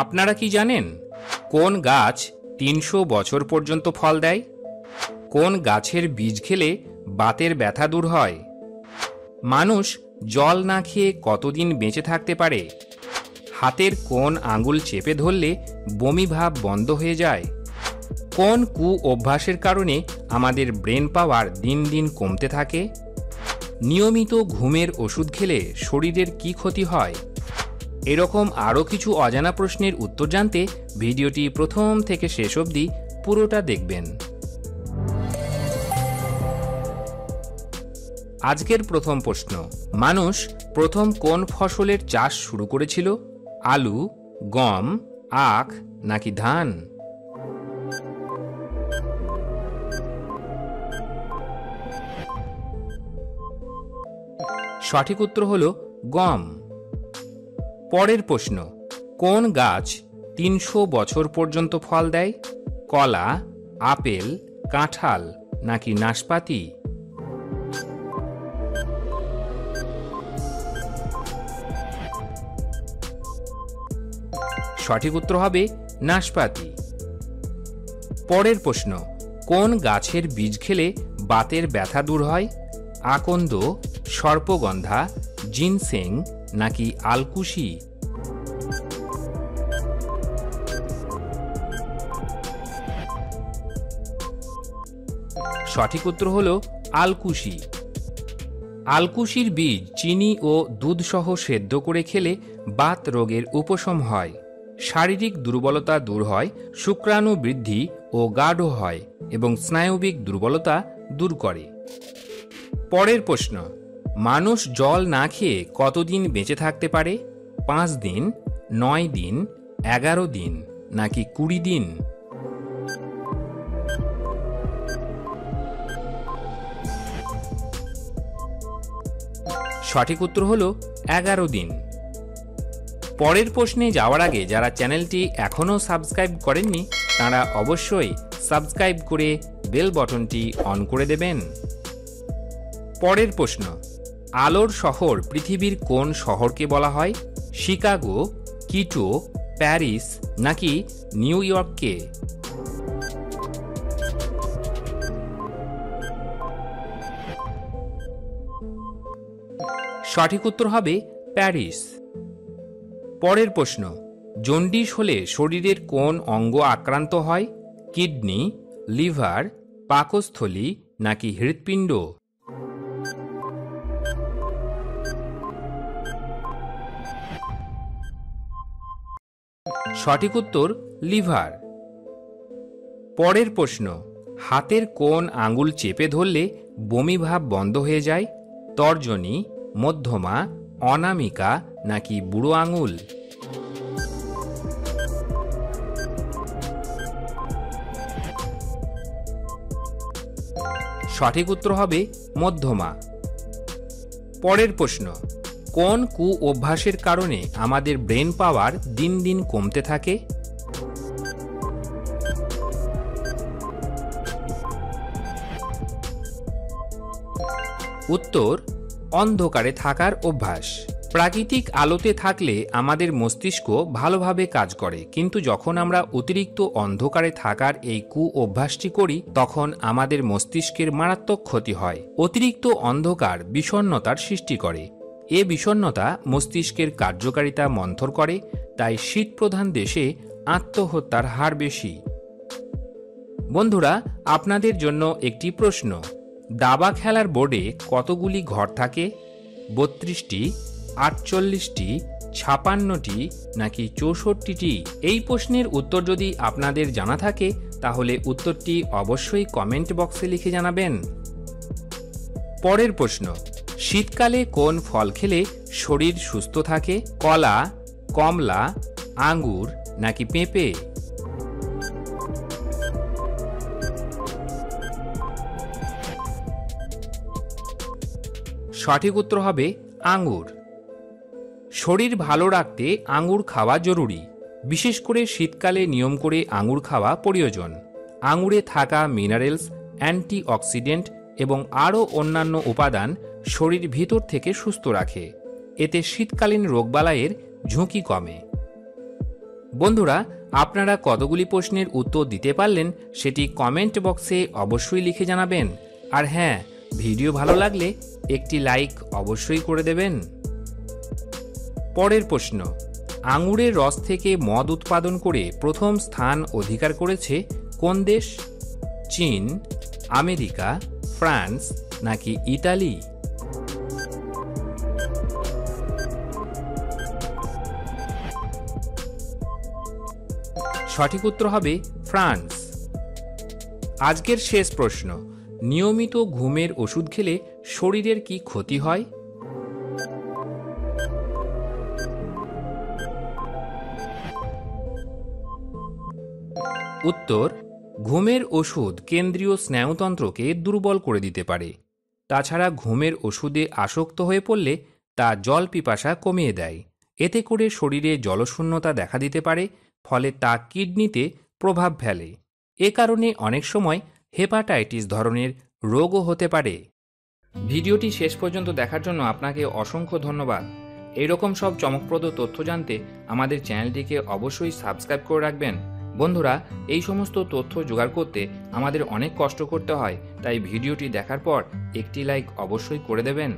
আপনারা কি জানেন কোন গাছ ৩০০ বছর পর্যন্ত ফল দেয়? কোন গাছের বীজ খেলে বাতের ব্যথা দূর হয়? মানুষ জল না খেয়ে কতদিন বেঁচে থাকতে পারে? হাতের কোন আঙুল চেপে ধরলে বমি ভাব বন্ধ হয়ে যায়? কোন অভ্যাসের কারণে আমাদের ব্রেন পাওয়ার দিন দিন কমতে থাকে? নিয়মিত ঘুমের ওষুধ খেলে শরীরের কি ক্ষতি হয়? এরকম আরও কিছু অজানা প্রশ্নের উত্তর জানতে ভিডিওটি প্রথম থেকে শেষ অবধি পুরোটা দেখবেন। আজকের প্রথম প্রশ্ন, মানুষ প্রথম কোন ফসলের চাষ শুরু করেছিল? আলু, গম, আখ নাকি ধান? সঠিক উত্তর হল গম। পরের প্রশ্ন, কোন গাছ ৩০০ বছর পর্যন্ত ফল দেয়? কলা, আপেল, কাঁঠাল নাকি নাশপাতি? সঠিক উত্তর হবে নাশপাতি। পরের প্রশ্ন, কোন গাছের বীজ খেলে বাতের ব্যথা দূর হয়? আকন্দ, সর্পগন্ধা, জিনসেং নাকি আলকুশি? সঠিক উত্তর হল আলকুশি। আলকুশির বীজ চিনি ও দুধ সহ সেদ্ধ করে খেলে বাত রোগের উপশম হয়, শারীরিক দুর্বলতা দূর হয়, শুক্রাণু বৃদ্ধি ও গাঢ় হয় এবং স্নায়বিক দুর্বলতা দূর করে। পরের প্রশ্ন, মানুষ জল না খেয়ে কতদিন বেঁচে থাকতে পারে? ৫ দিন, ৯ দিন, ১১ দিন নাকি ২০ দিন? সঠিক উত্তর হল ১১ দিন। পরের প্রশ্নে যাওয়ার আগে যারা চ্যানেলটি এখনও সাবস্ক্রাইব করেননি তারা অবশ্যই সাবস্ক্রাইব করে বেল বাটনটি অন করে দেবেন। পরের প্রশ্ন, আলোর শহর পৃথিবীর কোন শহরকে বলা হয়? শিকাগো, কিটো, প্যারিস নাকি নিউ ইয়র্ককে? সঠিক উত্তর হবে প্যারিস। পরের প্রশ্ন, জন্ডিস হলে শরীরের কোন অঙ্গ আক্রান্ত হয়? কিডনি, লিভার, পাকস্থলী নাকি হৃৎপিণ্ড? সঠিক উত্তর লিভার। পরের প্রশ্ন, হাতের কোন আঙুল চেপে ধরলে বমি ভাব বন্ধ হয়ে যায়? তর্জনী, মধ্যমা, অনামিকা নাকি বুড়ো আঙুল? সঠিক উত্তর হবে মধ্যমা। পরের প্রশ্ন, কোন অভ্যাসের কারণে আমাদের ব্রেন পাওয়ার দিন দিন কমতে থাকে? উত্তর, অন্ধকারে থাকার অভ্যাস। প্রাকৃতিক আলোতে থাকলে আমাদের মস্তিষ্ক ভালোভাবে কাজ করে, কিন্তু যখন আমরা অতিরিক্ত অন্ধকারে থাকার এই অভ্যাসটি করি তখন আমাদের মস্তিষ্কের মারাত্মক ক্ষতি হয়। অতিরিক্ত অন্ধকার বিষণ্ণতার সৃষ্টি করে। এ বিষণ্ণতা মস্তিষ্কের কার্যকারিতা মন্থর করে, তাই শীতপ্রধান দেশে আত্মহত্যার হার বেশি। বন্ধুরা, আপনাদের জন্য একটি প্রশ্ন, দাবা খেলার বোর্ডে কতগুলি ঘর থাকে? ৩২টি, ৪৮টি, ৫৬টি নাকি ৬৪টি? এই প্রশ্নের উত্তর যদি আপনাদের জানা থাকে তাহলে উত্তরটি অবশ্যই কমেন্ট বক্সে লিখে জানাবেন। পরের প্রশ্ন, শীতকালে কোন ফল খেলে শরীর সুস্থ থাকে? কলা, কমলা, আঙ্গুর নাকি পেঁপে? সঠিক উত্তর হবে আঙ্গুর। শরীর ভালো রাখতে আঙ্গুর খাওয়া জরুরি। বিশেষ করে শীতকালে নিয়ম করে আঙ্গুর খাওয়া প্রয়োজন। আঙ্গুরে থাকা মিনারেলস, অ্যান্টিঅক্সিডেন্ট এবং আরও অন্যান্য উপাদান শরীর ভিতর থেকে সুস্থ রাখে। এতে শীতকালীন রোগবালাইয়ের ঝুঁকি কমে। বন্ধুরা, আপনারা কতগুলি প্রশ্নের উত্তর দিতে পারলেন সেটি কমেন্ট বক্সে অবশ্যই লিখে জানাবেন। আর হ্যাঁ, ভিডিও ভালো লাগলে একটি লাইক অবশ্যই করে দেবেন। পরের প্রশ্ন, আঙুরের রস থেকে মদ উৎপাদন করে প্রথম স্থান অধিকার করেছে কোন দেশ? চীন, আমেরিকা, ফ্রান্স নাকি ইতালি? সঠিক উত্তর হবে ফ্রান্স। আজকের শেষ প্রশ্ন, নিয়মিত ঘুমের ওষুধ খেলে শরীরের কি ক্ষতি হয়? উত্তর, ঘুমের ওষুধ কেন্দ্রীয় স্নায়ুতন্ত্রকে দুর্বল করে দিতে পারে। তাছাড়া ঘুমের ওষুধে আসক্ত হয়ে পড়লে তা জল পিপাসা কমিয়ে দেয়। এতে করে শরীরে জলশূন্যতা দেখা দিতে পারে, ফলে তা কিডনিতে প্রভাব ফেলে। এ কারণে অনেক সময় হেপাটাইটিস ধরনের রোগও হতে পারে। ভিডিওটি শেষ পর্যন্ত দেখার জন্য আপনাকে অসংখ্য ধন্যবাদ। এইরকম সব চমকপ্রদ তথ্য জানতে আমাদের চ্যানেলটিকে অবশ্যই সাবস্ক্রাইব করে রাখবেন। বন্ধুরা, এই সমস্ত তথ্য জোগাড় করতে আমাদের অনেক কষ্ট করতে হয়, তাই ভিডিওটি দেখার পর একটি লাইক অবশ্যই করে দেবেন।